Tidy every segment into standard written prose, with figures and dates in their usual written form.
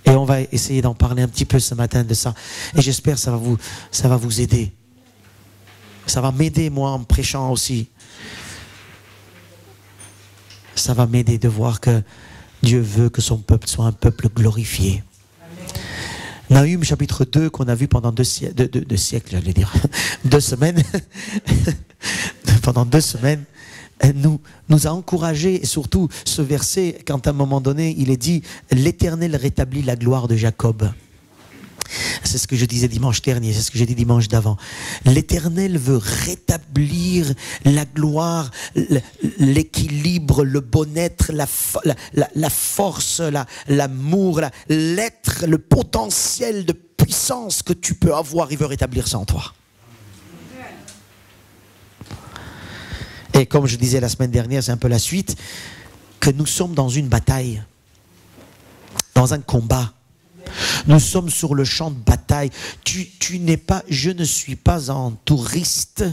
Et on va essayer d'en parler un petit peu ce matin de ça. Et j'espère que ça va vous aider. Ça va m'aider, moi, en prêchant aussi. Ça va m'aider de voir que Dieu veut que son peuple soit un peuple glorifié. Nahum chapitre 2 qu'on a vu pendant 2 siècles, j'allais dire, 2 semaines, pendant 2 semaines, nous a encouragés, et surtout ce verset, quand à un moment donné, il est dit « L'Éternel rétablit la gloire de Jacob ». C'est ce que je disais dimanche dernier, c'est ce que j'ai dit dimanche d'avant. L'Éternel veut rétablir la gloire, l'équilibre, le bon-être, la force, l'amour, l'être, le potentiel de puissance que tu peux avoir. Il veut rétablir ça en toi. Et comme je disais la semaine dernière, c'est un peu la suite, que nous sommes dans une bataille, dans un combat. Nous sommes sur le champ de bataille. Je ne suis pas en touriste.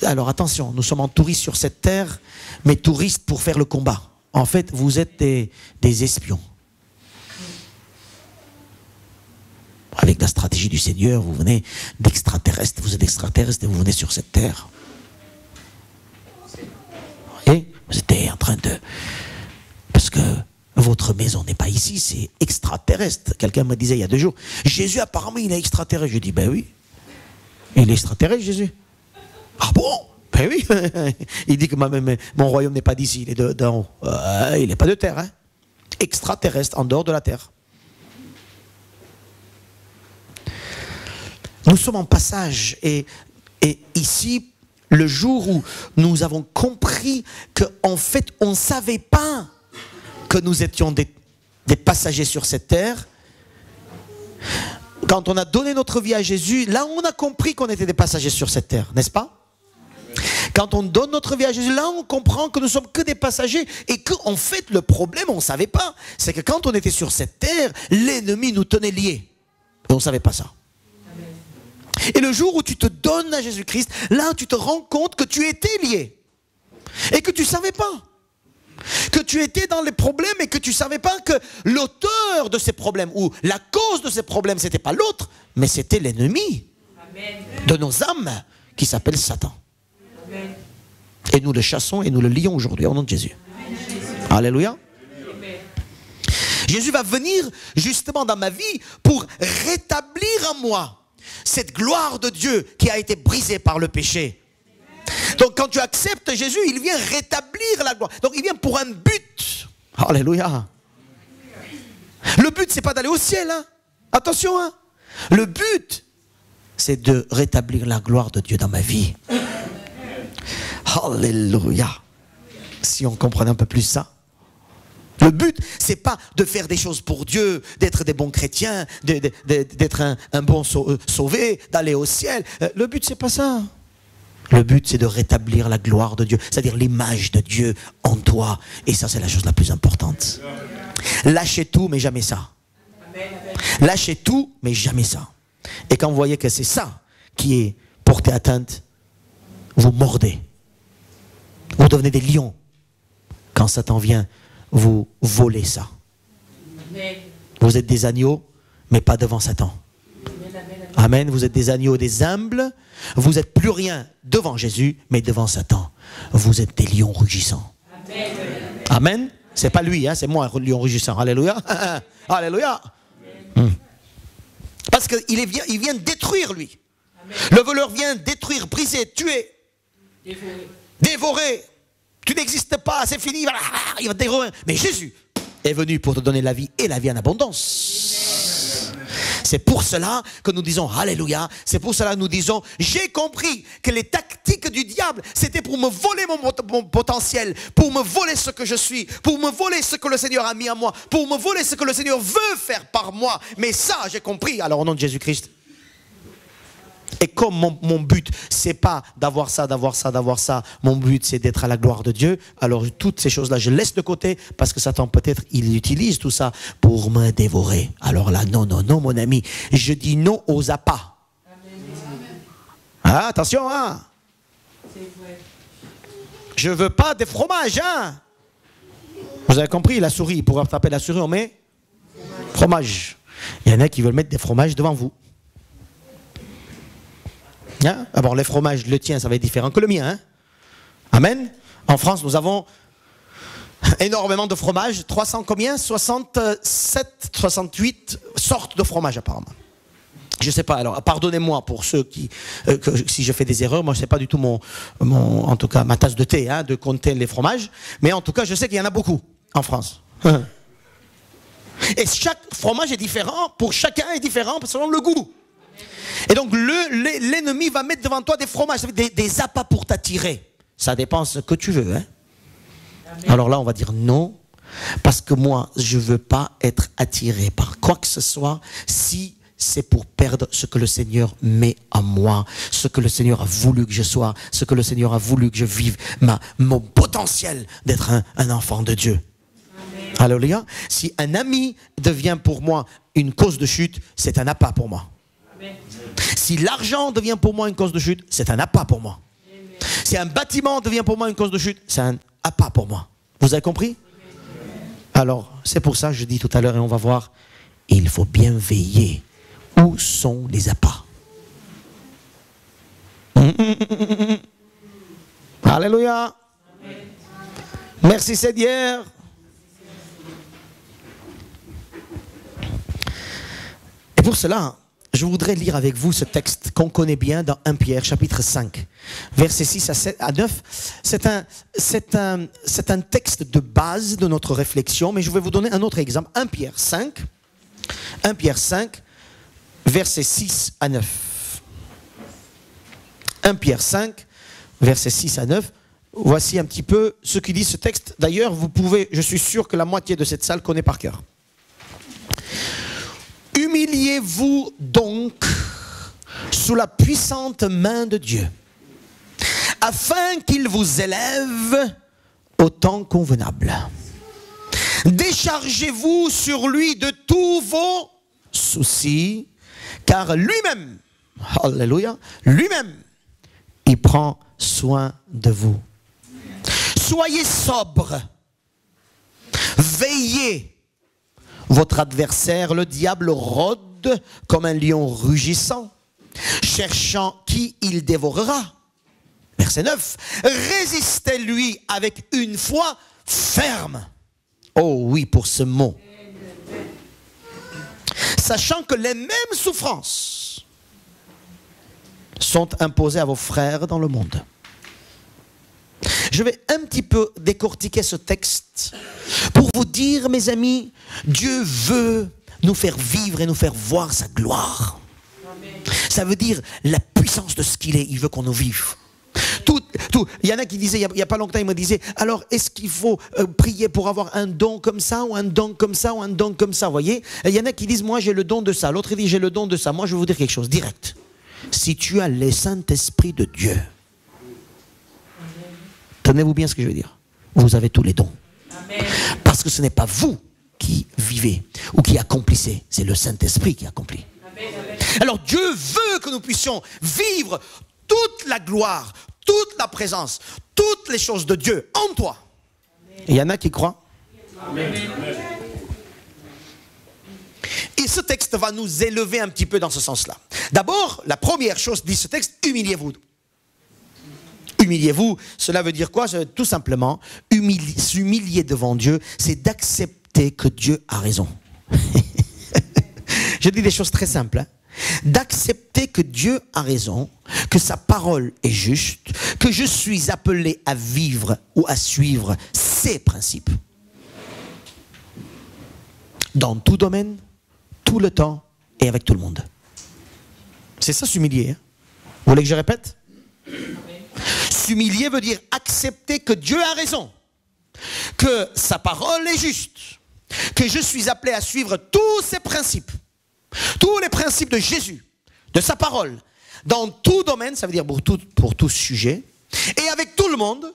Alors attention, nous sommes en touriste sur cette terre, mais touristes pour faire le combat. En fait, vous êtes des espions. Avec la stratégie du Seigneur, vous venez d'extraterrestres, vous êtes extraterrestres et vous venez sur cette terre. Vous voyez, vous étiez en train de... Parce que votre maison n'est pas ici, c'est extraterrestre. Quelqu'un me disait il y a 2 jours, Jésus apparemment il est extraterrestre. Je dis ben oui, il est extraterrestre Jésus. Ah bon? Ben oui. Il dit que mon royaume n'est pas d'ici, il est d'en haut. Il n'est pas de terre, hein? Extraterrestre, en dehors de la terre. Nous sommes en passage et ici, le jour où nous avons compris qu'en fait on ne savait pas que nous étions des passagers sur cette terre. Quand on a donné notre vie à Jésus, là on a compris qu'on était des passagers sur cette terre, n'est-ce pas? Quand on donne notre vie à Jésus, là on comprend que nous sommes que des passagers et qu'en fait le problème, on ne savait pas. C'est que quand on était sur cette terre, l'ennemi nous tenait liés. Et on ne savait pas ça. Et le jour où tu te donnes à Jésus-Christ, là tu te rends compte que tu étais lié. Et que tu ne savais pas. Que tu étais dans les problèmes et que tu ne savais pas que l'auteur de ces problèmes ou la cause de ces problèmes, ce n'était pas l'autre, mais c'était l'ennemi de nos âmes qui s'appelle Satan. Amen. Et nous le chassons et nous le lions aujourd'hui au nom de Jésus. Amen. Alléluia. Amen. Jésus va venir justement dans ma vie pour rétablir en moi cette gloire de Dieu qui a été brisée par le péché. Donc quand tu acceptes Jésus, il vient rétablir la gloire. Donc il vient pour un but. Alléluia. Le but, c'est pas d'aller au ciel. Hein. Attention. Hein. Le but, c'est de rétablir la gloire de Dieu dans ma vie. Alléluia. Si on comprenait un peu plus ça. Le but, c'est pas de faire des choses pour Dieu, d'être des bons chrétiens, d'être un bon sauvé, d'aller au ciel. Le but, c'est pas ça. Le but, c'est de rétablir la gloire de Dieu, c'est-à-dire l'image de Dieu en toi. Et ça, c'est la chose la plus importante. Lâchez tout, mais jamais ça. Lâchez tout, mais jamais ça. Et quand vous voyez que c'est ça qui est porté atteinte, vous mordez. Vous devenez des lions. Quand Satan vient, vous volez ça. Vous êtes des agneaux, mais pas devant Satan. Amen. Vous êtes des agneaux, des humbles. Vous n'êtes plus rien devant Jésus, mais devant Satan. Vous êtes des lions rugissants. Amen. Amen. C'est pas lui, hein, c'est moi, un lion rugissant. Alléluia. Alléluia. Parce qu'il vient détruire lui. Amen. Le voleur vient détruire, briser, tuer, dévorer. Tu n'existes pas, c'est fini. Il va te dévorer. Mais Jésus est venu pour te donner la vie et la vie en abondance. C'est pour cela que nous disons Alléluia. C'est pour cela que nous disons j'ai compris que les tactiques du diable c'était pour me voler mon potentiel, pour me voler ce que je suis, pour me voler ce que le Seigneur a mis en moi, pour me voler ce que le Seigneur veut faire par moi. Mais ça j'ai compris. Alors au nom de Jésus-Christ. Et comme mon but, c'est pas d'avoir ça, mon but c'est d'être à la gloire de Dieu, alors toutes ces choses-là, je laisse de côté, parce que Satan peut-être, il utilise tout ça pour me dévorer. Alors là, non, mon ami, je dis non aux appâts. Ah, attention, hein. Je veux pas des fromages, hein. Vous avez compris, la souris, pour attraper la souris, on met Fromage. Il y en a qui veulent mettre des fromages devant vous. Hein? Alors les fromages, le tien, ça va être différent que le mien. Hein? Amen. En France, nous avons énormément de fromages. 300 combien? 67, 68 sortes de fromages apparemment. Je ne sais pas, alors pardonnez-moi pour ceux qui, si je fais des erreurs, moi je ne sais pas du tout en tout cas ma tasse de thé, hein, de compter les fromages, mais en tout cas je sais qu'il y en a beaucoup en France. Et chaque fromage est différent, pour chacun est différent selon le goût. Et donc l'ennemi va mettre devant toi des fromages, des appâts pour t'attirer. Ça dépend ce que tu veux. Hein. Alors là on va dire non, parce que moi je ne veux pas être attiré par quoi que ce soit si c'est pour perdre ce que le Seigneur met en moi, ce que le Seigneur a voulu que je sois, ce que le Seigneur a voulu que je vive, mon potentiel d'être un enfant de Dieu. Amen. Alléluia. Si un ami devient pour moi une cause de chute, c'est un appât pour moi. Amen. Si l'argent devient pour moi une cause de chute, c'est un appât pour moi. Amen. Si un bâtiment devient pour moi une cause de chute, c'est un appât pour moi. Vous avez compris? Amen. Alors, c'est pour ça que je dis tout à l'heure, et on va voir, il faut bien veiller. Où sont les appâts? Alléluia. Merci Seigneur. Et pour cela, je voudrais lire avec vous ce texte qu'on connaît bien dans 1 Pierre, chapitre 5, versets 6 à 9. C'est un texte de base de notre réflexion, mais je vais vous donner un autre exemple. 1 Pierre 5, versets 6 à 9. 1 Pierre 5, versets 6 à 9. Voici un petit peu ce qui dit ce texte. D'ailleurs, vous pouvez, je suis sûr que la moitié de cette salle connaît par cœur. Humiliez-vous donc sous la puissante main de Dieu, afin qu'il vous élève au temps convenable. Déchargez-vous sur lui de tous vos soucis, car lui-même, alléluia, lui-même, il prend soin de vous. Soyez sobre, veillez. Votre adversaire, le diable, rôde comme un lion rugissant, cherchant qui il dévorera. Verset 9. Résistez-lui avec une foi ferme. Oh oui, pour ce mot. Sachant que les mêmes souffrances sont imposées à vos frères dans le monde. Je vais un petit peu décortiquer ce texte pour vous dire, mes amis, Dieu veut nous faire vivre et nous faire voir sa gloire. Amen. Ça veut dire la puissance de ce qu'il est. Il veut qu'on nous vive. Il y en a qui disaient, il n'y a pas longtemps, ils me disaient, alors est-ce qu'il faut prier pour avoir un don comme ça, ou un don comme ça, ou un don comme ça, vous voyez? Il y en a qui disent, moi j'ai le don de ça, l'autre dit, j'ai le don de ça. Moi je vais vous dire quelque chose, direct. Si tu as le Saint-Esprit de Dieu, tenez-vous bien ce que je veux dire, vous avez tous les dons. Amen. Parce que ce n'est pas vous qui vivez, ou qui accomplissez, c'est le Saint-Esprit qui accomplit. Amen. Alors Dieu veut que nous puissions vivre toute la gloire, toute la présence, toutes les choses de Dieu en toi. Et il y en a qui croient. Amen. Et ce texte va nous élever un petit peu dans ce sens-là. D'abord, la première chose dit ce texte, humiliez-vous. Humiliez-vous, cela veut dire quoi? Tout simplement, s'humilier devant Dieu, c'est d'accepter que Dieu a raison. Je dis des choses très simples. Hein? D'accepter que Dieu a raison, que sa parole est juste, que je suis appelé à vivre ou à suivre ses principes. Dans tout domaine, tout le temps et avec tout le monde. C'est ça s'humilier. Hein? Vous voulez que je répète? S'humilier veut dire accepter que Dieu a raison, que sa parole est juste, que je suis appelé à suivre tous ses principes, tous les principes de Jésus, de sa parole, dans tout domaine, ça veut dire pour tout sujet, et avec tout le monde,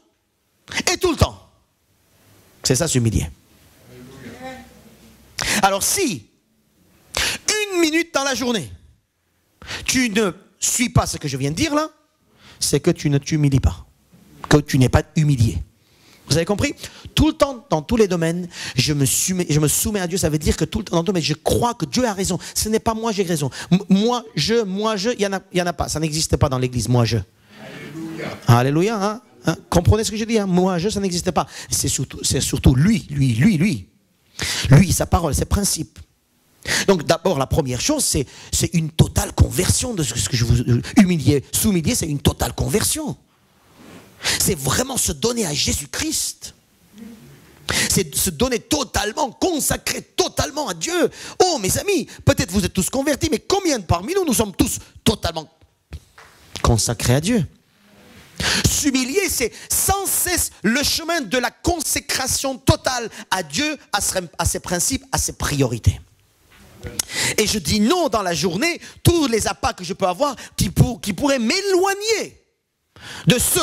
et tout le temps. C'est ça s'humilier. Alors si, une minute dans la journée, tu ne suis pas ce que je viens de dire là, c'est que tu ne t'humilies pas, que tu n'es pas humilié. Vous avez compris? Tout le temps, dans tous les domaines, je me soumets à Dieu. Ça veut dire que tout le temps, dans le domaine, je crois que Dieu a raison. Ce n'est pas moi, j'ai raison. Moi, il n'y en a pas. Ça n'existe pas dans l'église, moi, je. Alléluia. Hein? Comprenez ce que je dis, hein? Moi, ça n'existe pas. C'est surtout lui, sa parole, ses principes. Donc d'abord, la première chose, c'est une totale conversion de ce que je vous s'humilier, c'est une totale conversion. C'est vraiment se donner à Jésus-Christ. C'est se donner totalement, consacrer totalement à Dieu. Oh mes amis, peut-être vous êtes tous convertis, mais combien parmi nous sommes tous totalement consacrés à Dieu? S'humilier, c'est sans cesse le chemin de la consécration totale à Dieu, à ses principes, à ses priorités. Et je dis non dans la journée, tous les appâts que je peux avoir qui pourraient m'éloigner de ce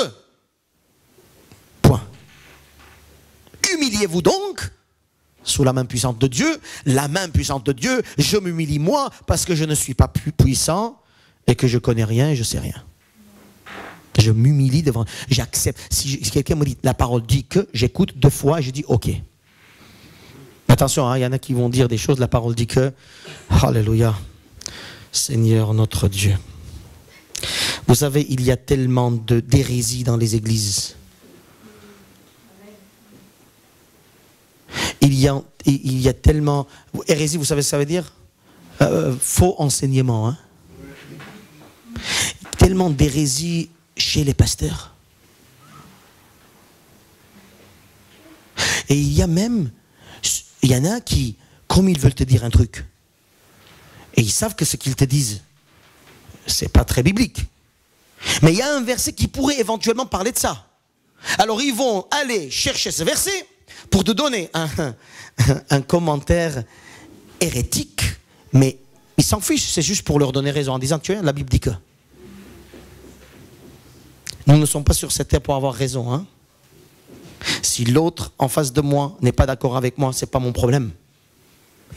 point. Humiliez-vous donc sous la main puissante de Dieu. La main puissante de Dieu, je m'humilie moi parce que je ne suis pas plus puissant et que je connais rien et je sais rien. Je m'humilie devant, j'accepte. Si quelqu'un me dit, la parole dit que, j'écoute 2 fois et je dis ok. Attention, hein, y en a qui vont dire des choses, la parole dit que, alléluia, Seigneur notre Dieu. Vous savez, il y a tellement d'hérésie dans les églises. Il y a tellement, hérésie, vous savez ce que ça veut dire? Faux enseignement. Hein? Tellement d'hérésie chez les pasteurs. Et il y en a qui, comme ils veulent te dire un truc, et ils savent que ce qu'ils te disent, c'est pas très biblique. Mais il y a un verset qui pourrait éventuellement parler de ça. Alors ils vont aller chercher ce verset pour te donner un commentaire hérétique, mais ils s'en fichent, c'est juste pour leur donner raison en disant, tu vois, la Bible dit que. Nous ne sommes pas sur cette terre pour avoir raison. Hein? Si l'autre en face de moi n'est pas d'accord avec moi, ce n'est pas mon problème.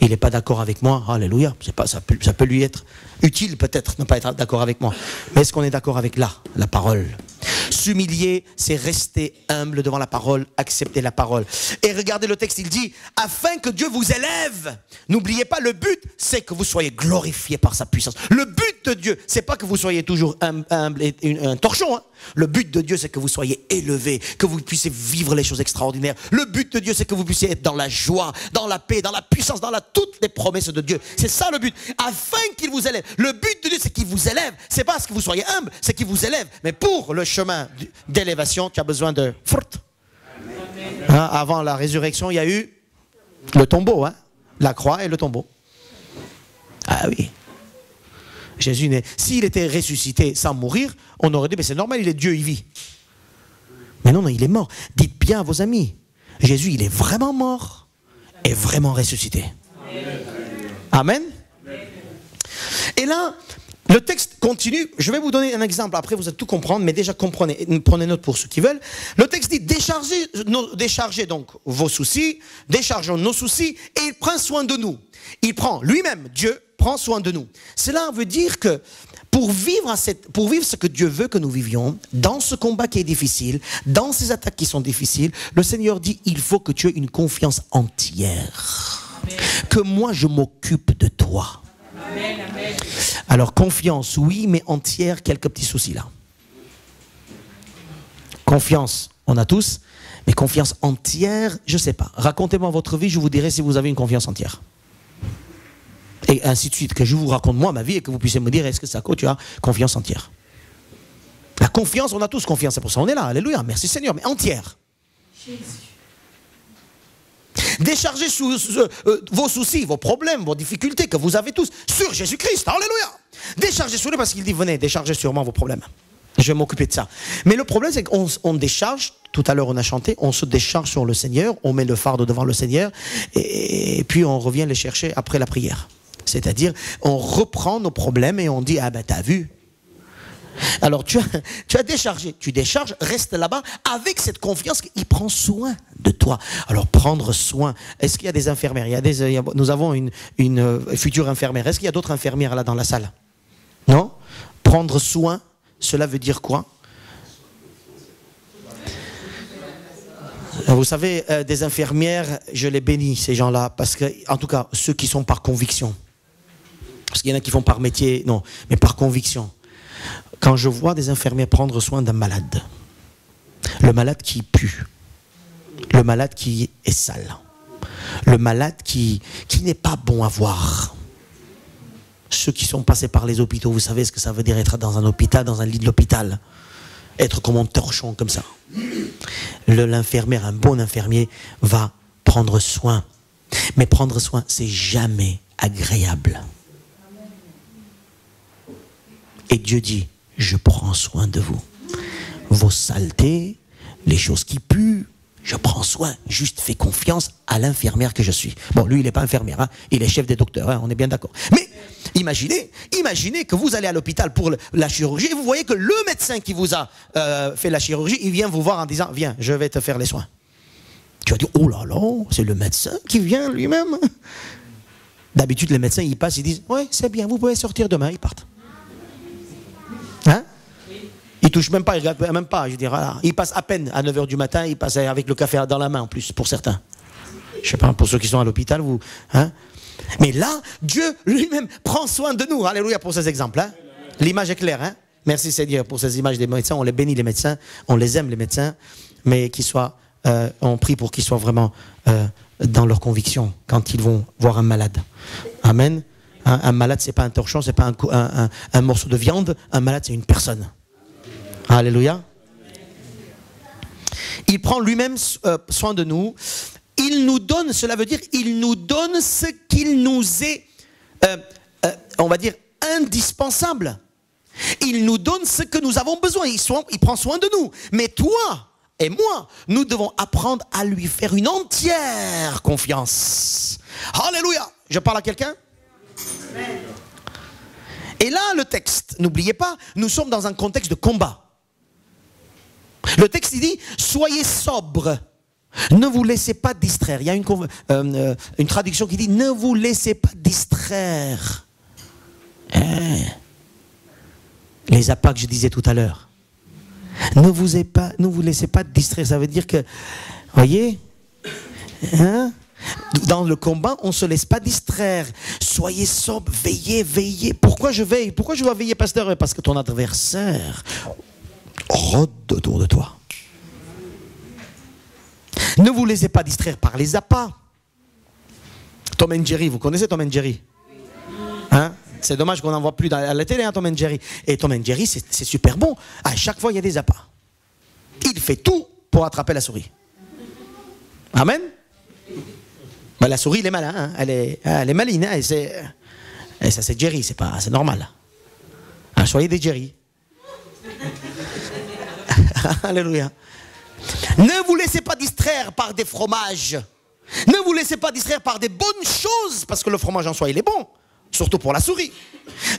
Il n'est pas d'accord avec moi, alléluia. Ça peut lui être utile peut-être, ne pas être d'accord avec moi. Mais est-ce qu'on est d'accord avec la parole? S'humilier, c'est rester humble devant la parole, accepter la parole. Et regardez le texte, il dit, afin que Dieu vous élève. N'oubliez pas, le but, c'est que vous soyez glorifiés par sa puissance. Le but de Dieu, c'est pas que vous soyez toujours humble et un torchon. Hein. Le but de Dieu, c'est que vous soyez élevés, que vous puissiez vivre les choses extraordinaires. Le but de Dieu, c'est que vous puissiez être dans la joie, dans la paix, dans la puissance, dans toutes les promesses de Dieu. C'est ça le but. Afin qu'il vous élève. Le but de Dieu, c'est qu'il vous élève. C'est pas parce que vous soyez humble, c'est qu'il vous élève. Mais pour le chemin d'élévation, tu as besoin de... Hein, avant la résurrection, il y a eu le tombeau, hein, la croix et le tombeau. Ah oui. Jésus, s'il était ressuscité sans mourir, on aurait dit, mais c'est normal, il est Dieu, il vit. Mais non, il est mort. Dites bien à vos amis, Jésus, il est vraiment mort et vraiment ressuscité. Amen. Et là, le texte continue. Je vais vous donner un exemple. Après, vous allez tout comprendre, mais déjà prenez note pour ceux qui veulent. Le texte dit, déchargez donc vos soucis, déchargeons nos soucis, et il prend soin de nous. Il prend lui-même, Dieu, prend soin de nous. Cela veut dire que pour vivre ce que Dieu veut que nous vivions, dans ce combat qui est difficile, dans ces attaques qui sont difficiles, le Seigneur dit, il faut que tu aies une confiance entière. Amen. Que moi, je m'occupe de toi. Amen, amen. Alors, confiance, oui, mais entière, quelques petits soucis là. Confiance, on a tous, mais confiance entière, je ne sais pas. Racontez-moi votre vie, je vous dirai si vous avez une confiance entière. Et ainsi de suite, que je vous raconte moi ma vie et que vous puissiez me dire, est-ce que Sako, tu as confiance entière? La confiance, on a tous confiance, c'est pour ça qu'on est là, alléluia, merci Seigneur, mais entière. Jésus. Déchargez vos soucis, vos problèmes, vos difficultés que vous avez tous sur Jésus-Christ, alléluia. Déchargez sur lui parce qu'il dit, venez, déchargez sur moi vos problèmes. Je vais m'occuper de ça. Mais le problème, c'est qu'on décharge, tout à l'heure on a chanté, on se décharge sur le Seigneur, on met le fardeau devant le Seigneur, et puis on revient les chercher après la prière. C'est-à-dire, on reprend nos problèmes et on dit, ah ben t'as vu. Alors tu as déchargé, tu décharges, reste là-bas avec cette confiance qu'il prend soin de toi. Alors prendre soin, est-ce qu'il y a des infirmières? Nous avons une future infirmière. Est-ce qu'il y a d'autres infirmières là dans la salle? Non? Prendre soin, cela veut dire quoi? Vous savez, des infirmières, je les bénis, ces gens-là, parce que, en tout cas, ceux qui sont par conviction. Parce qu'il y en a qui font par métier, non, mais par conviction. Quand je vois des infirmières prendre soin d'un malade, le malade qui pue, le malade qui est sale, le malade qui n'est pas bon à voir. Ceux qui sont passés par les hôpitaux, vous savez ce que ça veut dire être dans un hôpital, dans un lit de l'hôpital. Être comme un torchon, comme ça. L'infirmière, un bon infirmier, va prendre soin. Mais prendre soin, c'est jamais agréable. Et Dieu dit, je prends soin de vous. Vos saletés, les choses qui puent, je prends soin. Juste fais confiance à l'infirmière que je suis. Bon, lui, il n'est pas infirmière, hein, il est chef des docteurs, hein, on est bien d'accord. Mais imaginez que vous allez à l'hôpital pour la chirurgie et vous voyez que le médecin qui vous a fait la chirurgie, il vient vous voir en disant, viens, je vais te faire les soins. Tu vas dire, oh là là, c'est le médecin qui vient lui-même. D'habitude, les médecins, ils passent, ils disent, ouais, c'est bien, vous pouvez sortir demain, ils partent. Hein? Ils touchent même pas, ils regardent même pas, je veux dire, voilà. Ils passent à peine à 9h du matin, ils passent avec le café dans la main en plus, pour certains. Je sais pas, pour ceux qui sont à l'hôpital, vous... Hein? Mais là, Dieu lui-même prend soin de nous. Alléluia pour ces exemples. Hein? L'image est claire. Hein? Merci Seigneur pour ces images des médecins. On les bénit les médecins, on les aime les médecins, mais qu'ils soient, on prie pour qu'ils soient vraiment dans leur conviction quand ils vont voir un malade. Amen. Un malade, c'est pas un torchon, c'est pas un morceau de viande. Un malade, c'est une personne. Alléluia. Il prend lui-même soin de nous. Il nous donne, cela veut dire, il nous donne ce qu'il nous est, on va dire, indispensable. Il nous donne ce que nous avons besoin. Il prend soin de nous. Mais toi et moi, nous devons apprendre à lui faire une entière confiance. Alléluia. Je parle à quelqu'un? Et là, le texte, n'oubliez pas, nous sommes dans un contexte de combat. Le texte, il dit, soyez sobres. Ne vous laissez pas distraire. Il y a une traduction qui dit, ne vous laissez pas distraire. Les appâts que je disais tout à l'heure. Ne vous laissez pas distraire. Ça veut dire que, voyez, hein, dans le combat, on ne se laisse pas distraire. Soyez sobre, veillez, veillez. Pourquoi je veille? Pourquoi je dois veiller, pasteur? Parce que ton adversaire rôde autour de toi. Ne vous laissez pas distraire par les appâts. Tom and Jerry, vous connaissez Tom and Jerry? Hein? C'est dommage qu'on n'en voit plus à la télé, hein, Tom and Jerry. Et Tom and Jerry, c'est super bon. À chaque fois, il y a des appâts. Il fait tout pour attraper la souris. Amen. Ben, la souris, elle est malin, hein? Elle est maline. Hein? Et ça, c'est Jerry, c'est normal. Hein, soyez des Jerry. Alléluia. Ne vous laissez pas distraire par des fromages. Ne vous laissez pas distraire par des bonnes choses, parce que le fromage en soi, il est bon, surtout pour la souris.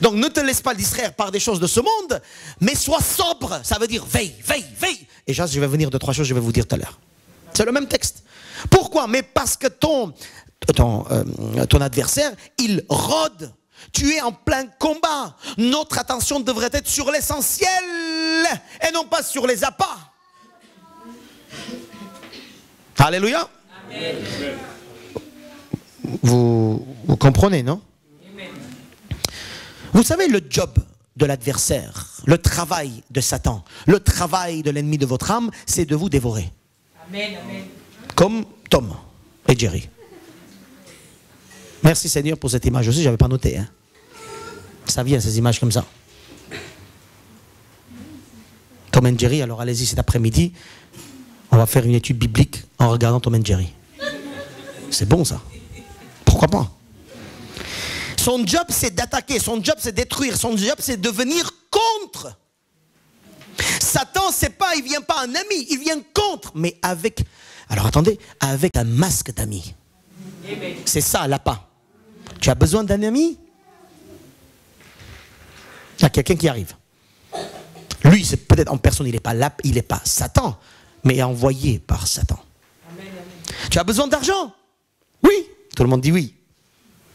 Donc ne te laisse pas distraire par des choses de ce monde, mais sois sobre. Ça veut dire veille, veille, veille. Et je vais venir de 3 choses, je vais vous dire tout à l'heure. C'est le même texte. Pourquoi? Mais parce que ton adversaire, il rôde. Tu es en plein combat. Notre attention devrait être sur l'essentiel et non pas sur les appâts. Alléluia. Amen. Vous comprenez, non? Amen. Vous savez le job de l'adversaire, le travail de Satan, le travail de l'ennemi de votre âme, c'est de vous dévorer. Amen, amen. Comme Tom et Jerry. Merci Seigneur pour cette image aussi, je n'avais pas noté. Hein. Ça vient ces images comme ça. Tom et Jerry, alors allez-y cet après-midi. On va faire une étude biblique en regardant Tom and Jerry. C'est bon ça. Pourquoi pas? Son job c'est d'attaquer, son job c'est détruire, son job c'est de venir contre. Satan c'est pas, il vient pas un ami, il vient contre, mais avec, alors attendez, avec un masque d'amis. C'est ça l'appât. Tu as besoin d'un ami? Il y a quelqu'un qui arrive. Lui c'est peut-être en personne, il n'est pas là, il n'est pas Satan, mais envoyé par Satan. Amen, amen. Tu as besoin d'argent? Oui. Tout le monde dit oui.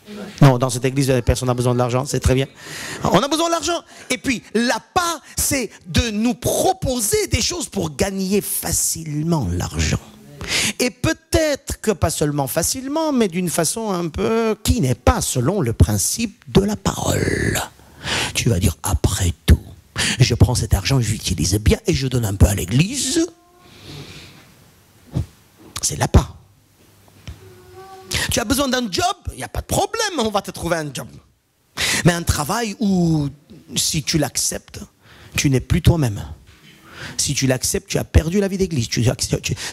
Amen. Non, dans cette église, personne n'a besoin de l'argent, c'est très bien. On a besoin de l'argent. Et puis, l'appât, c'est de nous proposer des choses pour gagner facilement l'argent. Et peut-être que pas seulement facilement, mais d'une façon un peu qui n'est pas selon le principe de la parole. Tu vas dire, après tout, je prends cet argent, je l'utilise bien et je donne un peu à l'église. C'est la part. Tu as besoin d'un job, il n'y a pas de problème, on va te trouver un job. Mais un travail où, si tu l'acceptes, tu n'es plus toi-même. Si tu l'acceptes, tu as perdu la vie d'église.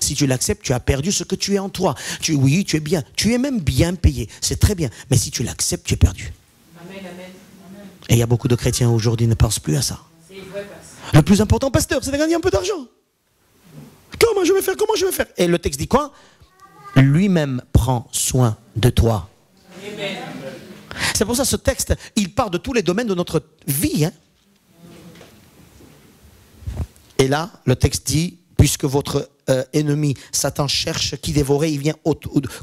Si tu l'acceptes, tu as perdu ce que tu es en toi. Oui, tu es bien. Tu es même bien payé. C'est très bien. Mais si tu l'acceptes, tu es perdu. Amen, amen. Et il y a beaucoup de chrétiens aujourd'hui qui ne pensent plus à ça. Le plus important, pasteur, c'est de gagner un peu d'argent. Comment je vais faire? Comment je vais faire? Et le texte dit quoi? Lui-même prend soin de toi. Amen. C'est pour ça ce texte, il parle de tous les domaines de notre vie. Hein? Et là, le texte dit, puisque votre ennemi, Satan, cherche qui dévorer, il vient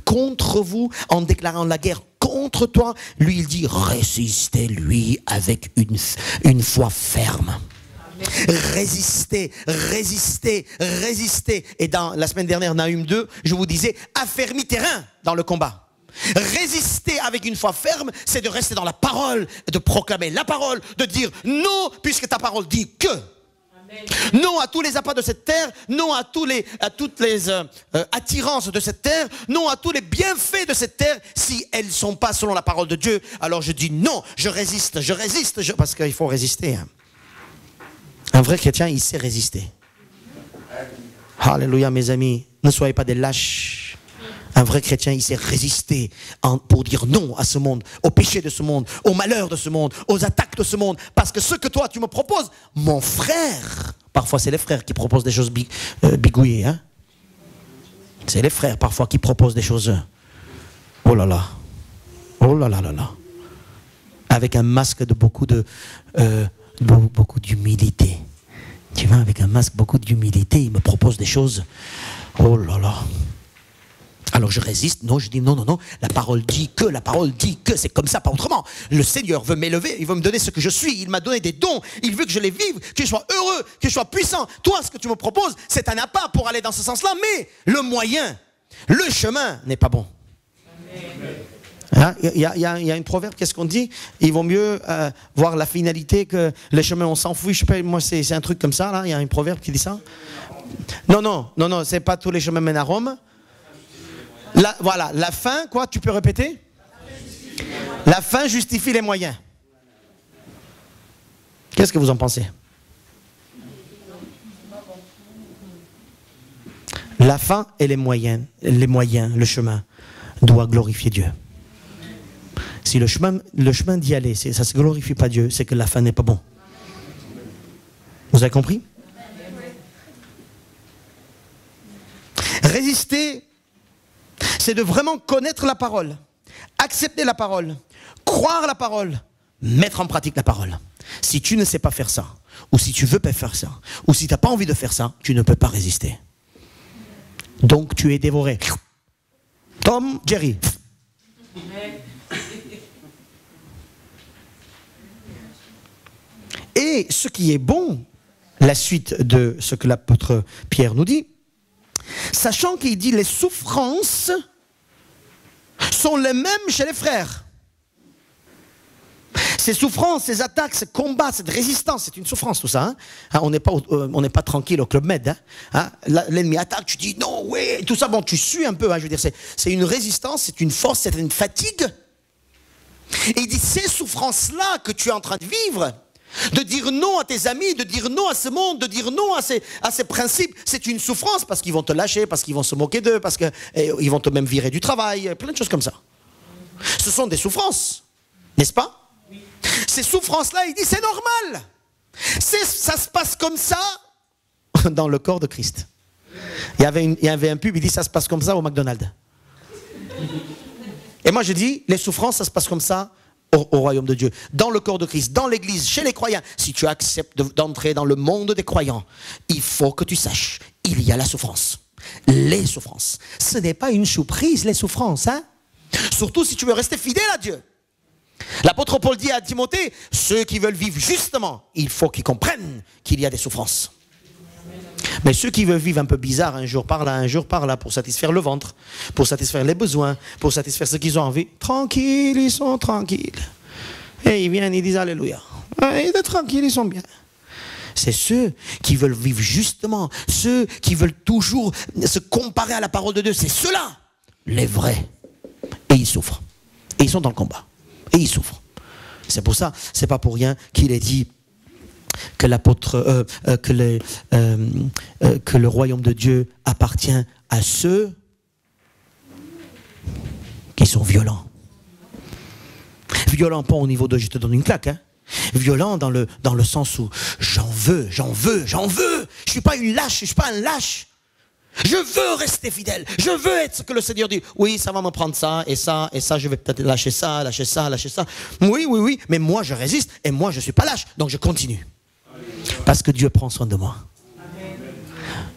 contre vous en déclarant la guerre contre toi. Lui, il dit, résistez-lui avec une foi ferme. Résistez, résistez, résistez. Et dans la semaine dernière, Nahum 2, je vous disais, affermis tes reins dans le combat. Résister avec une foi ferme, c'est de rester dans la parole, de proclamer la parole, de dire non, puisque ta parole dit que. Amen. Non à tous les appâts de cette terre, non à toutes les attirances de cette terre, non à tous les bienfaits de cette terre. Si elles ne sont pas selon la parole de Dieu, alors je dis non, je résiste, parce qu'il faut résister. Hein. Un vrai chrétien, il sait résister. Alléluia, mes amis. Ne soyez pas des lâches. Un vrai chrétien, il sait résister pour dire non à ce monde, au péché de ce monde, au malheur de ce monde, aux attaques de ce monde. Parce que ce que toi, tu me proposes, mon frère, parfois c'est les frères qui proposent des choses bigouillées. Hein? C'est les frères parfois qui proposent des choses. Oh là là. Oh là là là là. Avec un masque de beaucoup d'humilité. Tu vois, avec un masque, beaucoup d'humilité, il me propose des choses. Oh là là. Alors je résiste, non, je dis non, non, non. La parole dit que, c'est comme ça, pas autrement. Le Seigneur veut m'élever, il veut me donner ce que je suis. Il m'a donné des dons, il veut que je les vive, que je sois heureux, que je sois puissant. Toi, ce que tu me proposes, c'est un appât pour aller dans ce sens-là, mais le moyen, le chemin n'est pas bon. Il y a une proverbe, qu'est-ce qu'on dit? Il vaut mieux voir la finalité que les chemins, on s'enfuit. Je sais pas, moi c'est un truc comme ça, là. Il y a une proverbe qui dit ça. Non, c'est pas tous les chemins mènent à Rome. Voilà, la fin, quoi, tu peux répéter? La fin justifie les moyens. Qu'est-ce que vous en pensez? La fin et les moyens, le chemin, doit glorifier Dieu. Si le chemin d'y aller, ça ne glorifie pas Dieu, c'est que la fin n'est pas bon. Vous avez compris? Résister, c'est de vraiment connaître la parole, accepter la parole, croire la parole, mettre en pratique la parole. Si tu ne sais pas faire ça, ou si tu ne veux pas faire ça, ou si tu n'as pas envie de faire ça, tu ne peux pas résister. Donc tu es dévoré. Tom, Jerry. Et ce qui est bon, la suite de ce que l'apôtre Pierre nous dit, sachant qu'il dit les souffrances sont les mêmes chez les frères. Ces souffrances, ces attaques, ces combats, cette résistance, c'est une souffrance tout ça. Hein? On n'est pas tranquille au Club Med. Hein? L'ennemi attaque, tu dis non, oui, tout ça, bon, tu sues un peu. Hein, je veux dire, c'est une résistance, c'est une force, c'est une fatigue. Et il dit ces souffrances-là que tu es en train de vivre, de dire non à tes amis, de dire non à ce monde, de dire non à ces principes, c'est une souffrance parce qu'ils vont te lâcher, parce qu'ils vont se moquer d'eux, parce qu'ils vont te même virer du travail, plein de choses comme ça. Ce sont des souffrances, n'est-ce pas? Oui. Ces souffrances-là, il dit c'est normal. Ça se passe comme ça dans le corps de Christ. Il y avait un pub, il dit ça se passe comme ça au McDonald's. Et moi je dis, les souffrances, ça se passe comme ça au royaume de Dieu, dans le corps de Christ, dans l'église, chez les croyants. Si tu acceptes d'entrer dans le monde des croyants, il faut que tu saches, il y a la souffrance. Les souffrances. Ce n'est pas une surprise, les souffrances. Hein? Surtout si tu veux rester fidèle à Dieu. L'apôtre Paul dit à Timothée, ceux qui veulent vivre justement, il faut qu'ils comprennent qu'il y a des souffrances. Mais ceux qui veulent vivre un peu bizarre, un jour par là, un jour par là, pour satisfaire le ventre, pour satisfaire les besoins, pour satisfaire ce qu'ils ont envie, tranquilles, ils sont tranquilles. Et ils viennent, ils disent Alléluia. Et de tranquilles, ils sont bien. C'est ceux qui veulent vivre justement, ceux qui veulent toujours se comparer à la parole de Dieu. C'est ceux-là, les vrais. Et ils souffrent. Et ils sont dans le combat. Et ils souffrent. C'est pour ça, c'est pas pour rien qu'il est dit que l'apôtre, que le royaume de Dieu appartient à ceux qui sont violents. Violents pas au niveau de je te donne une claque, hein. Violent dans le sens où j'en veux. Je suis pas une lâche, je suis pas un lâche. Je veux rester fidèle. Je veux être ce que le Seigneur dit. Oui, ça va me prendre ça, et ça, je vais peut-être lâcher ça. Oui, mais moi je résiste, et moi je suis pas lâche, donc je continue. Parce que Dieu prend soin de moi.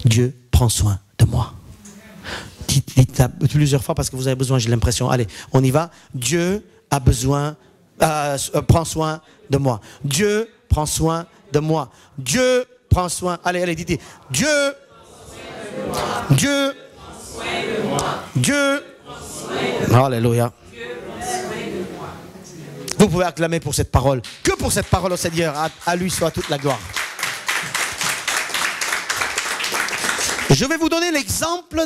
Dieu prend soin de moi. Dites plusieurs fois parce que vous avez besoin, j'ai l'impression. Allez, on y va. Dieu a besoin, prend soin de moi. Dieu prend soin de moi. Dieu prend soin. Allez, dites. Dieu. Alléluia. Vous pouvez acclamer pour cette parole. Que pour cette parole au Seigneur. À lui soit toute la gloire. Je vais vous donner l'exemple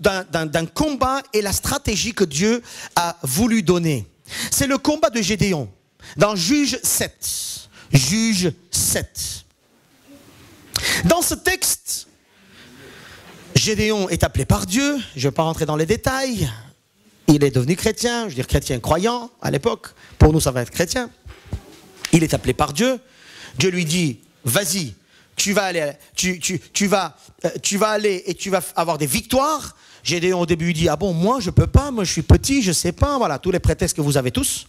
d'un combat et la stratégie que Dieu a voulu donner. C'est le combat de Gédéon. Dans Juge 7. Juge 7. Dans ce texte, Gédéon est appelé par Dieu. Je ne vais pas rentrer dans les détails. Il est devenu chrétien, je veux dire chrétien croyant à l'époque. Pour nous, ça va être chrétien. Il est appelé par Dieu. Dieu lui dit, vas-y, tu vas aller et tu vas avoir des victoires. Gédéon au début dit, ah bon, moi je peux pas, moi je suis petit, je sais pas. Voilà, tous les prétextes que vous avez tous.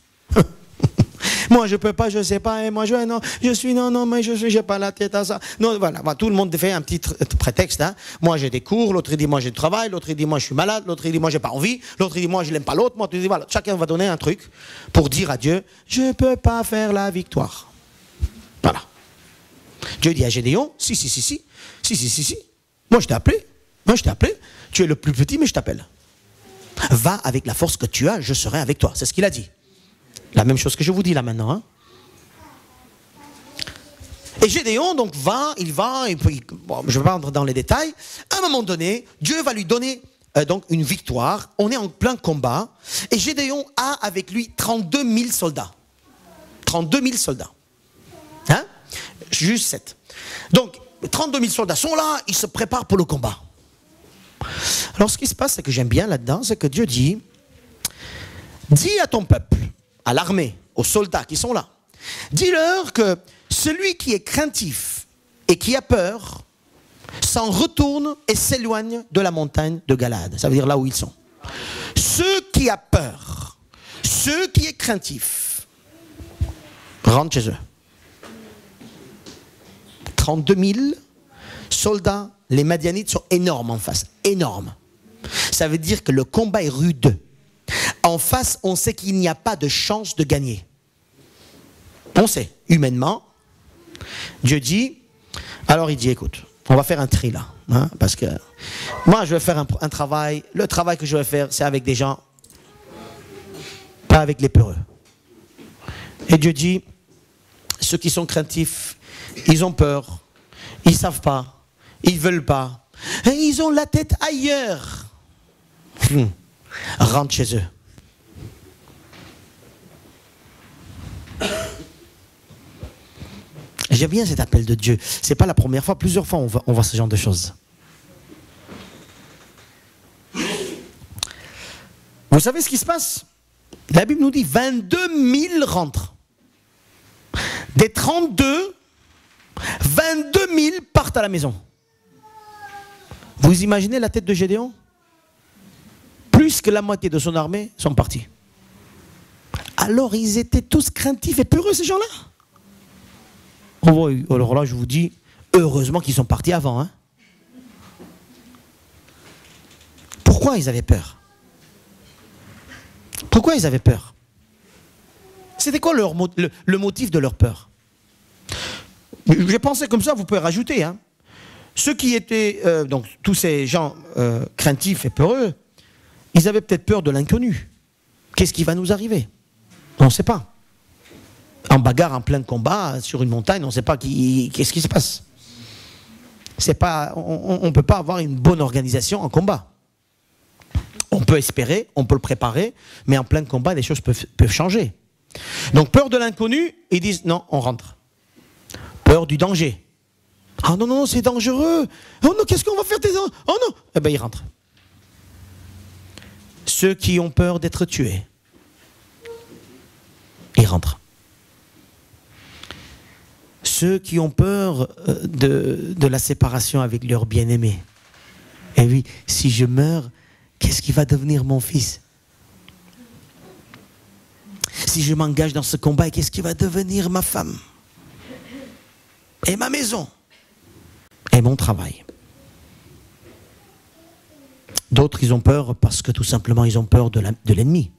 Moi je peux pas, je sais pas, et moi mais j'ai pas la tête à ça. Non, voilà, tout le monde fait un petit prétexte. Hein. Moi j'ai des cours, l'autre il dit moi j'ai du travail, l'autre il dit moi je suis malade, l'autre il dit moi j'ai pas envie, l'autre il dit moi je l'aime pas l'autre, moi tu dis voilà, chacun va donner un truc pour dire à Dieu, je peux pas faire la victoire. Voilà. Dieu dit à Gédéon, si. Moi je t'ai appelé, tu es le plus petit mais je t'appelle. Va avec la force que tu as, je serai avec toi. C'est ce qu'il a dit. La même chose que je vous dis là maintenant. Hein. Et Gédéon donc il va, bon, je ne vais pas entrer dans les détails. À un moment donné, Dieu va lui donner donc une victoire. On est en plein combat. Et Gédéon a avec lui 32 000 soldats. 32 000 soldats. Hein? Juste 7. Donc, 32 000 soldats sont là, ils se préparent pour le combat. Alors, ce qui se passe, c'est que j'aime bien là-dedans, c'est que Dieu dit, dis à ton peuple, à l'armée, aux soldats qui sont là, dis-leur que celui qui est craintif et qui a peur s'en retourne et s'éloigne de la montagne de Galade. Ça veut dire là où ils sont. Ceux qui a peur, ceux qui est craintif, rentrent chez eux. 32 000 soldats, les Madianites sont énormes en face, énormes. Ça veut dire que le combat est rude. En face, on sait qu'il n'y a pas de chance de gagner. On sait, humainement. Dieu dit, alors il dit, écoute, on va faire un tri là. Hein, parce que moi, je vais faire un travail. Le travail que je vais faire, c'est avec des gens, pas avec les peureux. Et Dieu dit, ceux qui sont craintifs, ils ont peur, ils ne savent pas, ils ne veulent pas. Et ils ont la tête ailleurs. Rentre chez eux. J'aime bien cet appel de Dieu. Ce n'est pas la première fois, plusieurs fois on voit ce genre de choses. Vous savez ce qui se passe? La Bible nous dit 22 000 rentrent. Des 32, 22 000 partent à la maison. Vous imaginez la tête de Gédéon? Plus que la moitié de son armée sont partis. Alors ils étaient tous craintifs et peureux, ces gens-là. Alors là, je vous dis, heureusement qu'ils sont partis avant. Hein. Pourquoi ils avaient peur? Pourquoi ils avaient peur? C'était quoi le motif de leur peur? J'ai pensé comme ça, vous pouvez rajouter. Hein. ceux qui étaient, donc tous ces gens craintifs et peureux, ils avaient peut-être peur de l'inconnu. Qu'est-ce qui va nous arriver? On ne sait pas. En bagarre, en plein combat, sur une montagne, on ne sait pas qu'est-ce qui se passe. On ne peut pas avoir une bonne organisation en combat. On peut espérer, on peut le préparer, mais en plein combat, les choses peuvent changer. Donc peur de l'inconnu, ils disent non, on rentre. Peur du danger. Ah non, non, c'est dangereux. Oh non, qu'est-ce qu'on va faire des... Oh non. Eh bien, ils rentrent. Ceux qui ont peur d'être tués, ils rentrent. Ceux qui ont peur de la séparation avec leur bien-aimé. Et oui, si je meurs, qu'est-ce qui va devenir mon fils? Si je m'engage dans ce combat, qu'est-ce qui va devenir ma femme? Et ma maison? Et mon travail? D'autres, ils ont peur parce que tout simplement, ils ont peur de l'ennemi.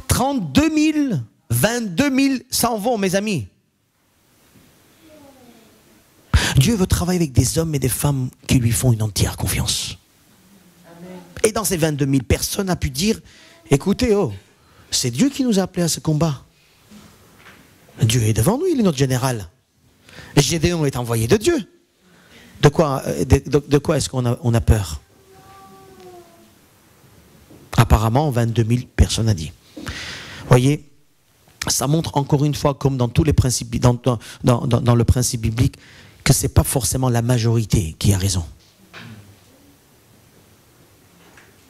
32 000, 22 000 s'en vont, mes amis. Dieu veut travailler avec des hommes et des femmes qui lui font une entière confiance. Amen. Et dans ces 22 000, personne n'a pu dire, écoutez, oh, c'est Dieu qui nous a appelés à ce combat. Dieu est devant nous, il est notre général. Gédéon est envoyé de Dieu. De quoi est-ce qu'on a peur? Apparemment, 22 000 personnes a dit. Voyez, ça montre encore une fois, comme dans tous les principes, dans le principe biblique, que ce n'est pas forcément la majorité qui a raison.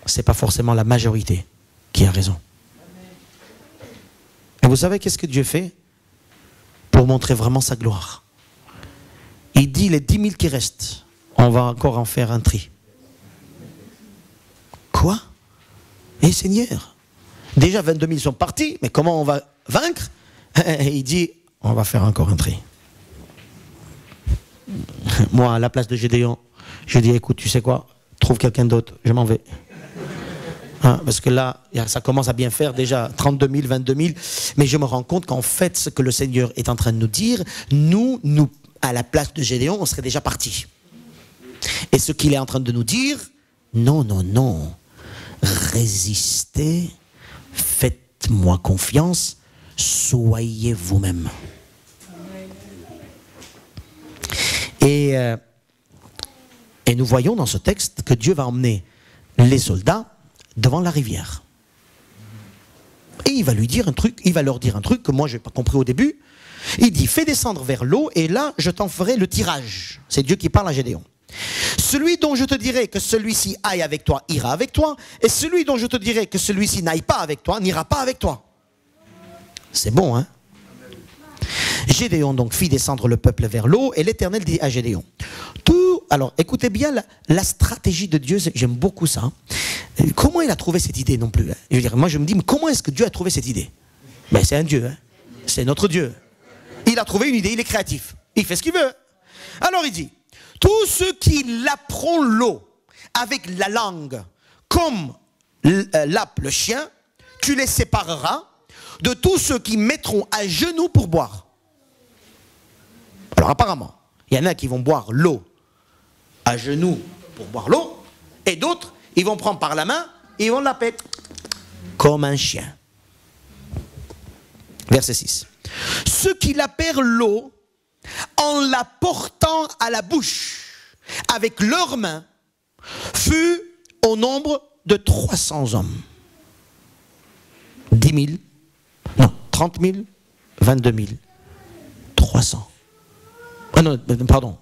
Ce n'est pas forcément la majorité qui a raison. Et vous savez qu'est-ce que Dieu fait pour montrer vraiment sa gloire? Il dit les 10 000 qui restent, on va encore en faire un tri. Quoi? Eh Seigneur, déjà 22 000 sont partis, mais comment on va vaincre? Et il dit, on va faire encore un tri. Moi, à la place de Gédéon, je dis, écoute, tu sais quoi? Trouve quelqu'un d'autre, je m'en vais. Hein, parce que là, ça commence à bien faire déjà, 32 000, 22 000. Mais je me rends compte qu'en fait, ce que le Seigneur est en train de nous dire, nous, à la place de Gédéon, on serait déjà partis. Et ce qu'il est en train de nous dire, non, non, non. Résistez, faites-moi confiance, soyez vous-même. Et nous voyons dans ce texte que Dieu va emmener les soldats devant la rivière. Et il va lui dire un truc, il va leur dire un truc que moi je n'ai pas compris au début. Il dit, fais descendre vers l'eau et là je t'en ferai le tirage. C'est Dieu qui parle à Gédéon. Celui dont je te dirai que celui-ci aille avec toi, ira avec toi. Et celui dont je te dirai que celui-ci n'aille pas avec toi, n'ira pas avec toi. C'est bon, hein? Gédéon donc fit descendre le peuple vers l'eau et l'Éternel dit à Gédéon. Alors écoutez bien la stratégie de Dieu, j'aime beaucoup ça. Comment il a trouvé cette idée non plus, hein? Je veux dire, moi je me dis, mais comment est-ce que Dieu a trouvé cette idée? Ben, c'est un Dieu, hein? C'est notre Dieu. Il a trouvé une idée, il est créatif. Il fait ce qu'il veut. Alors il dit, tous ceux qui laperont l'eau avec la langue comme lappe le chien, tu les sépareras de tous ceux qui mettront à genoux pour boire. Alors apparemment, il y en a qui vont boire l'eau à genoux pour boire l'eau, et d'autres, ils vont prendre par la main et ils vont laper comme un chien. Verset 6. Ceux qui lapèrent l'eau en la portant à la bouche avec leurs mains fut au nombre de 300 hommes. 10 000, non, 30 000, 22 000, 300. Ah non, pardon,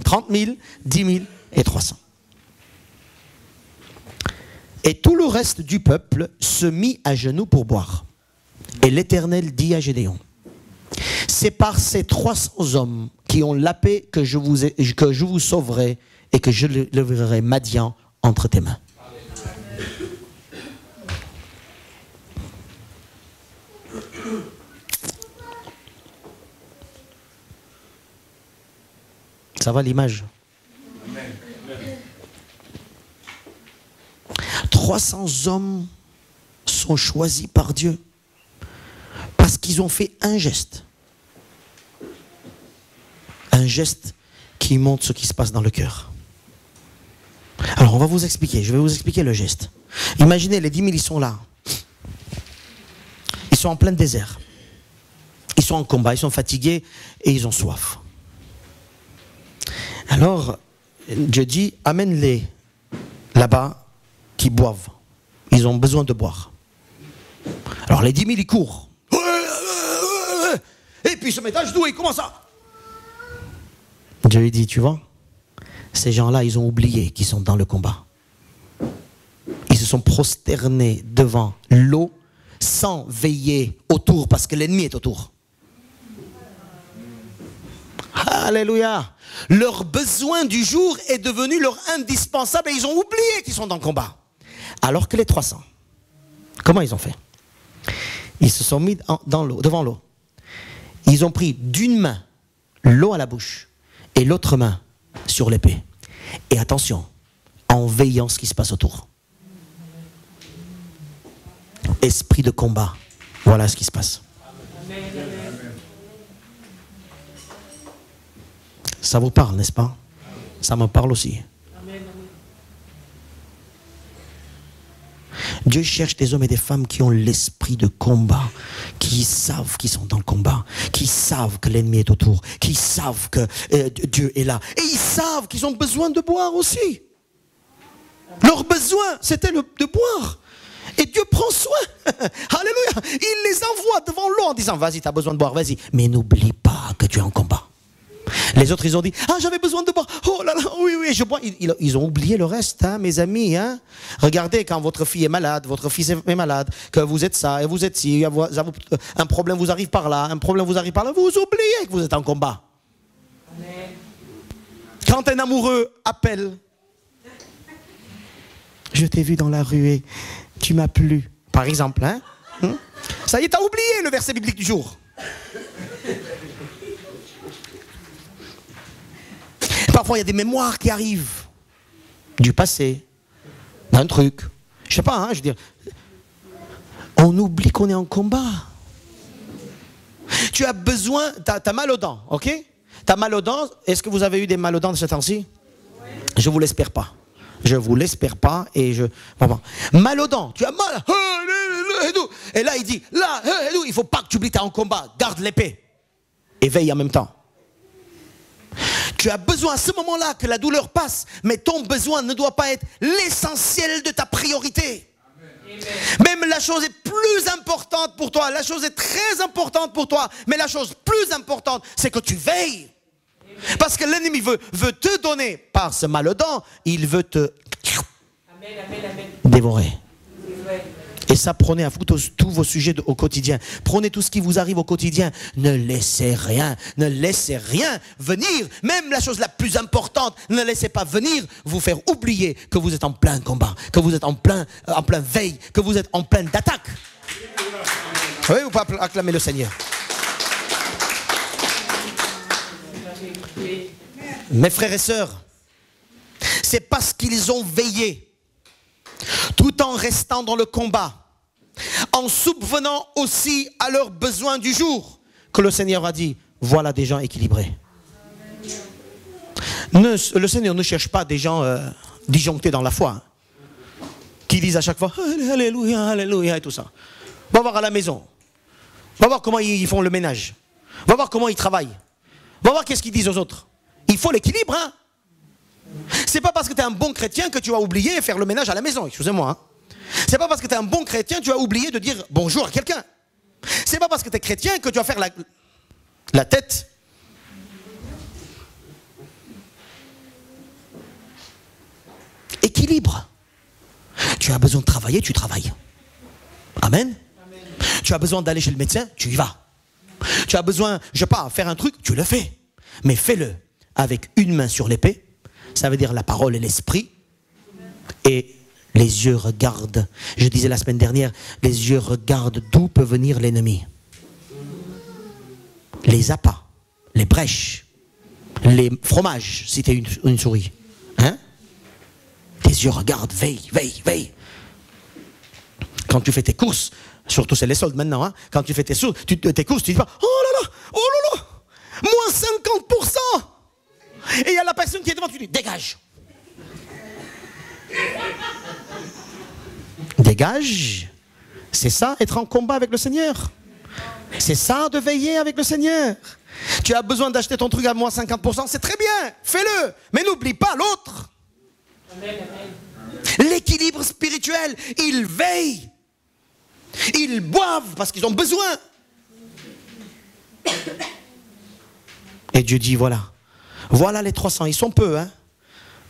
30 000, 10 000 et 300. Et tout le reste du peuple se mit à genoux pour boire. Et l'Éternel dit à Gédéon, c'est par ces 300 hommes qui ont lapé que je vous sauverai et que je livrerai Madian entre tes mains. Ça va l'image? 300 hommes sont choisis par Dieu parce qu'ils ont fait un geste qui montre ce qui se passe dans le cœur. Alors on va vous expliquer, je vais vous expliquer le geste. Imaginez les 10 000, ils sont là. Ils sont en plein désert. Ils sont en combat, ils sont fatigués et ils ont soif. Alors, Dieu dit, amène-les là-bas qui boivent. Ils ont besoin de boire. Alors les 10 000, ils courent. Et puis ils se mettent à genoux et ils commencent à... Dieu lui dit, tu vois, ces gens-là, ils ont oublié qu'ils sont dans le combat. Ils se sont prosternés devant l'eau sans veiller autour parce que l'ennemi est autour. Alléluia. Leur besoin du jour est devenu leur indispensable et ils ont oublié qu'ils sont dans le combat. Alors que les 300, comment ils ont fait? Ils se sont mis dans l'eau, devant l'eau. Ils ont pris d'une main l'eau à la bouche et l'autre main sur l'épée. Et attention, en veillant ce qui se passe autour. Esprit de combat, voilà ce qui se passe. Ça vous parle, n'est-ce pas? Ça me parle aussi. Dieu cherche des hommes et des femmes qui ont l'esprit de combat, qui savent qu'ils sont dans le combat, qui savent que l'ennemi est autour, qui savent que Dieu est là. Et ils savent qu'ils ont besoin de boire aussi. Leur besoin, c'était de boire. Et Dieu prend soin. Alléluia. Il les envoie devant l'eau en disant, vas-y, tu as besoin de boire, vas-y. Mais n'oublie pas que tu es en combat. Les autres, ils ont dit, ah, j'avais besoin de boire. Oh là là, oui, oui, je bois. Ils ont oublié le reste, hein, mes amis. Hein. Regardez, quand votre fille est malade, votre fils est malade, que vous êtes ça et vous êtes ci, un problème vous arrive par là, un problème vous arrive par là, vous oubliez que vous êtes en combat. Amen. Quand un amoureux appelle, je t'ai vu dans la rue et tu m'as plu, par exemple. Hein. Ça y est, t'as oublié le verset biblique du jour. Parfois, il y a des mémoires qui arrivent du passé, d'un truc. Je sais pas, hein, je veux dire. On oublie qu'on est en combat. Tu as besoin, t'as mal aux dents, ok? T'as mal aux dents. Est-ce que vous avez eu des mal aux dents de ce temps-ci? Je vous l'espère pas. Je vous l'espère pas et je... Vraiment. Mal aux dents, tu as mal. Et là, il dit, là, il faut pas que tu oublies, tu es en combat. Garde l'épée. Et veille en même temps. Tu as besoin à ce moment-là que la douleur passe, mais ton besoin ne doit pas être l'essentiel de ta priorité. Amen. Même la chose est plus importante pour toi, la chose est très importante pour toi, mais la chose plus importante, c'est que tu veilles. Amen. Parce que l'ennemi veut te donner, par ce mal aux dents, il veut te dévorer. Amen. Et ça, prenez à vous tous vos sujets au quotidien. Prenez tout ce qui vous arrive au quotidien. Ne laissez rien venir. Même la chose la plus importante, ne laissez pas venir vous faire oublier que vous êtes en plein combat, que vous êtes en plein veille, que vous êtes en pleine d'attaque. Oui, ou pas acclamer le Seigneur. Mes frères et sœurs, c'est parce qu'ils ont veillé, tout en restant dans le combat, en subvenant aussi à leurs besoins du jour, que le Seigneur a dit, voilà des gens équilibrés. Le Seigneur ne cherche pas des gens disjonctés dans la foi, qui disent à chaque fois, alléluia, alléluia, et tout ça. Va voir à la maison, va voir comment ils font le ménage, va voir comment ils travaillent, va voir qu'est-ce qu'ils disent aux autres. Il faut l'équilibre, hein. C'est pas parce que tu es un bon chrétien que tu vas oublier faire le ménage à la maison, excusez-moi. Hein. C'est pas parce que tu es un bon chrétien que tu vas oublier de dire bonjour à quelqu'un. C'est pas parce que tu es chrétien que tu vas faire la tête. Équilibre. Tu as besoin de travailler, tu travailles. Amen. Amen. Tu as besoin d'aller chez le médecin, tu y vas. Tu as besoin, je sais pas, faire un truc, tu le fais. Mais fais-le avec une main sur l'épée. Ça veut dire la parole et l'esprit. Et les yeux regardent. Je disais la semaine dernière, les yeux regardent d'où peut venir l'ennemi. Les appâts, les brèches, les fromages, si tu es une souris. Hein? Tes yeux regardent, veille, veille, veille. Quand tu fais tes courses, surtout c'est les soldes maintenant, hein? Quand tu fais tes courses, tu dis pas, oh là là, moins 50%. Et il y a la personne qui est devant, tu dis, dégage. Dégage. C'est ça, être en combat avec le Seigneur. C'est ça, de veiller avec le Seigneur. Tu as besoin d'acheter ton truc à moins 50%, c'est très bien, fais-le. Mais n'oublie pas l'autre. L'équilibre spirituel, ils veillent. Ils boivent parce qu'ils ont besoin. Et Dieu dit, voilà les 300, ils sont peu, hein.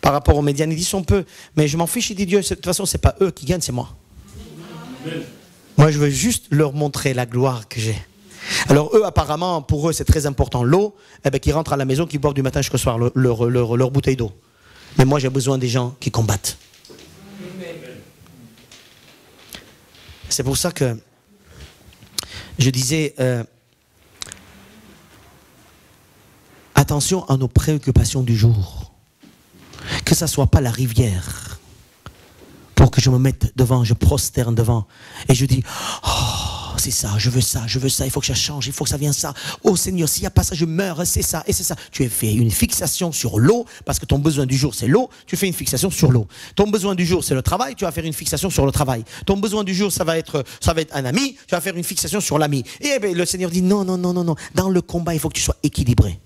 Par rapport aux médianes, ils sont peu. Mais je m'en fiche, il dit Dieu, de toute façon, c'est pas eux qui gagnent, c'est moi. Moi, je veux juste leur montrer la gloire que j'ai. Alors eux, apparemment, pour eux, c'est très important. L'eau, qu'ils rentrent à la maison, qu'ils boivent du matin jusqu'au soir leur bouteille d'eau. Mais moi, j'ai besoin des gens qui combattent. C'est pour ça que je disais, attention à nos préoccupations du jour. Que ça ne soit pas la rivière. Pour que je me mette devant, je prosterne devant. Et je dis, oh, c'est ça, je veux ça, il faut que ça change, il faut que ça vienne ça. Oh Seigneur, s'il n'y a pas ça, je meurs, c'est ça, et c'est ça. Tu as fait une fixation sur l'eau, parce que ton besoin du jour, c'est l'eau, tu fais une fixation sur l'eau. Ton besoin du jour, c'est le travail, tu vas faire une fixation sur le travail. Ton besoin du jour, ça va être un ami, tu vas faire une fixation sur l'ami. Et le Seigneur dit, non. Dans le combat, il faut que tu sois équilibré.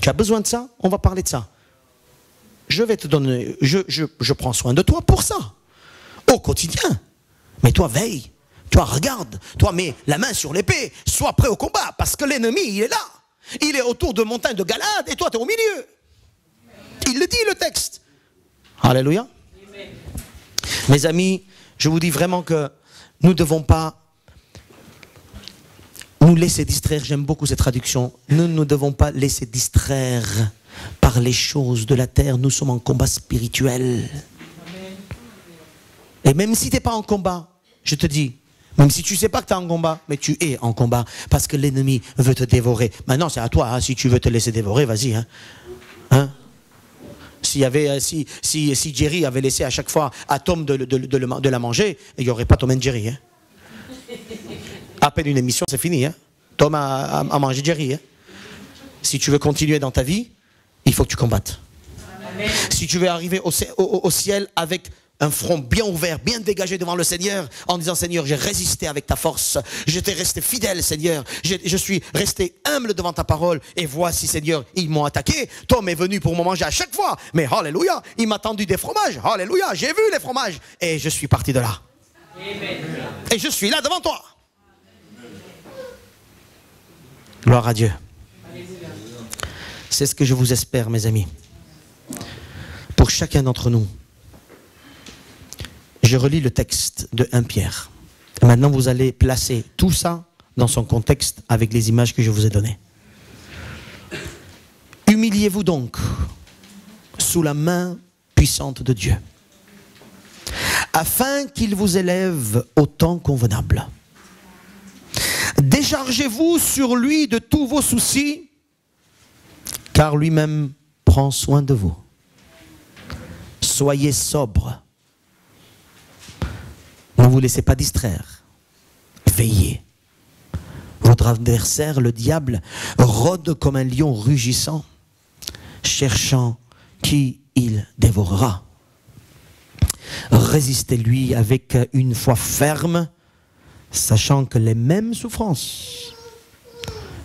Tu as besoin de ça? On va parler de ça. Je vais te donner, je prends soin de toi pour ça. Au quotidien. Mais toi, veille. Toi, regarde. Toi, mets la main sur l'épée. Sois prêt au combat. Parce que l'ennemi, il est là. Il est autour de montagnes de Galade et toi, tu es au milieu. Il le dit, le texte. Alléluia. Amen. Mes amis, je vous dis vraiment que nous ne devons pas nous laisser distraire. J'aime beaucoup cette traduction. Nous ne devons pas laisser distraire par les choses de la terre. Nous sommes en combat spirituel. Et même si tu n'es pas en combat, je te dis, même si tu ne sais pas que tu es en combat, mais tu es en combat parce que l'ennemi veut te dévorer. Maintenant, c'est à toi, hein, si tu veux te laisser dévorer, vas-y. Hein? Si Jerry avait laissé à chaque fois à Tom de la manger, il n'y aurait pas Tom et Jerry. Hein? À peine une émission, c'est fini. Hein? Tom a mangé Jerry. Hein? Si tu veux continuer dans ta vie, il faut que tu combattes. Amen. Si tu veux arriver au ciel avec un front bien ouvert, bien dégagé devant le Seigneur, en disant, Seigneur, j'ai résisté avec ta force, je t'ai resté fidèle, Seigneur, je suis resté humble devant ta parole, et voici, Seigneur, ils m'ont attaqué, Tom est venu pour me manger à chaque fois, mais alléluia, il m'a tendu des fromages, alléluia, j'ai vu les fromages, et je suis parti de là. Amen. Et je suis là devant toi. Gloire à Dieu. C'est ce que je vous espère, mes amis. Pour chacun d'entre nous. Je relis le texte de 1 Pierre. Et maintenant, vous allez placer tout ça dans son contexte avec les images que je vous ai données. Humiliez-vous donc sous la main puissante de Dieu, afin qu'il vous élève au temps convenable. Déchargez-vous sur lui de tous vos soucis, car lui-même prend soin de vous. Soyez sobre. Ne vous laissez pas distraire. Veillez. Votre adversaire, le diable, rôde comme un lion rugissant, cherchant qui il dévorera. Résistez-lui avec une foi ferme, sachant que les mêmes souffrances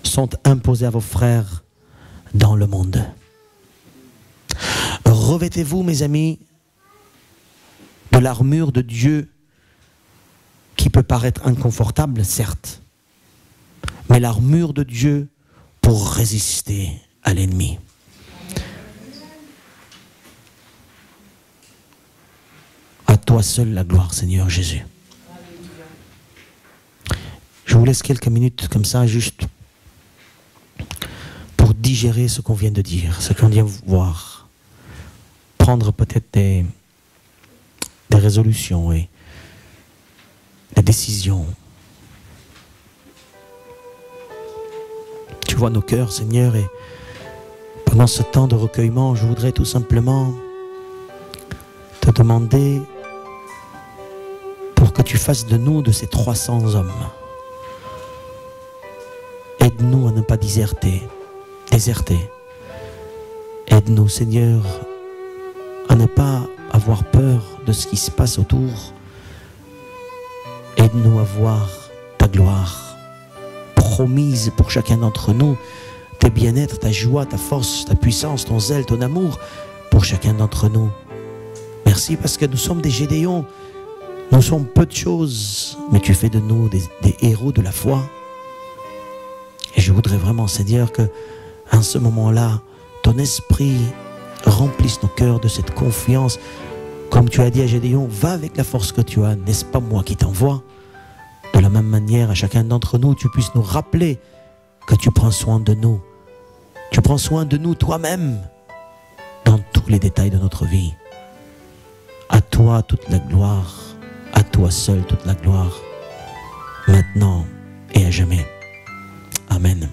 sont imposées à vos frères dans le monde. Revêtez-vous, mes amis, de l'armure de Dieu, qui peut paraître inconfortable, certes, mais l'armure de Dieu pour résister à l'ennemi. À toi seul la gloire, Seigneur Jésus. Je vous laisse quelques minutes comme ça, juste pour digérer ce qu'on vient de dire, ce qu'on vient de voir. Prendre peut-être des résolutions et des décisions. Tu vois nos cœurs, Seigneur, et pendant ce temps de recueillement, je voudrais tout simplement te demander pour que tu fasses de nous, de ces 300 hommes, aide-nous à ne pas déserter Aide-nous, Seigneur, à ne pas avoir peur de ce qui se passe autour. Aide-nous à voir ta gloire promise pour chacun d'entre nous, tes bien-être, ta joie, ta force, ta puissance, ton zèle, ton amour pour chacun d'entre nous. Merci parce que nous sommes des Gédéons. Nous sommes peu de choses, mais tu fais de nous des héros de la foi. Et je voudrais vraiment, Seigneur, que à ce moment-là, ton esprit remplisse nos cœurs de cette confiance. Comme tu as dit à Gédéon, va avec la force que tu as, n'est-ce pas moi qui t'envoie? De la même manière, à chacun d'entre nous, tu puisses nous rappeler que tu prends soin de nous. Tu prends soin de nous toi-même dans tous les détails de notre vie. À toi toute la gloire, à toi seul toute la gloire, maintenant et à jamais. Amen.